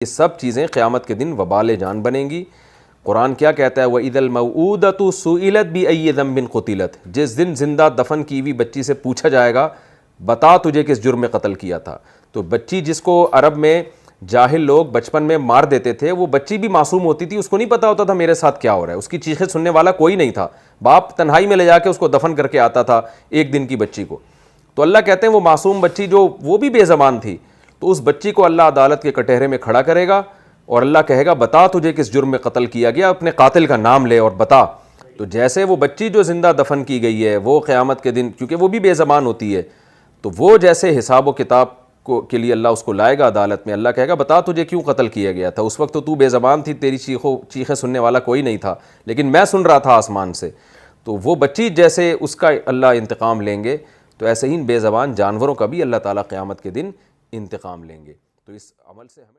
ये सब चीज़ें क़यामत के दिन वबाल जान बनेंगी। कुरान क्या कहता है, वह इदल मऊदतु सुइलत बि अय्यि ज़ंबिन क़ुतिलत, जिस दिन जिंदा दफन की हुई बच्ची से पूछा जाएगा बता तुझे किस जुर्म में कत्ल किया था। तो बच्ची जिसको अरब में जाहिल लोग बचपन में मार देते थे, वो बच्ची भी मासूम होती थी, उसको नहीं पता होता था मेरे साथ क्या हो रहा है, उसकी चीखें सुनने वाला कोई नहीं था, बाप तन्हाई में ले जाके उसको दफन करके आता था एक दिन की बच्ची को। तो अल्लाह कहते हैं वो मासूम बच्ची जो वो भी बेज़बान थी, तो उस बच्ची को अल्लाह अदालत के कटहरे में खड़ा करेगा और अल्लाह कहेगा बता तुझे किस जुर्म में कत्ल किया गया, अपने कातिल का नाम ले और बता। तो जैसे वो बच्ची जो जिंदा दफन की गई है वो क़यामत के दिन, क्योंकि वो भी बेज़बान होती है, तो वो जैसे हिसाब व किताब को के लिए अल्लाह उसको लाएगा अदालत में, अल्लाह कहेगा बता तुझे क्यों कत्ल किया गया था, उस वक्त तो तू बेज़बान थी, तेरी चीखें सुनने वाला कोई नहीं था, लेकिन मैं सुन रहा था आसमान से। तो वो बच्ची जैसे उसका अल्लाह इंतकाम लेंगे, तो ऐसे ही इन बेज़बान जानवरों का भी अल्लाह ताला क़यामत के दिन इंतकाम लेंगे। तो इस अमल से हमें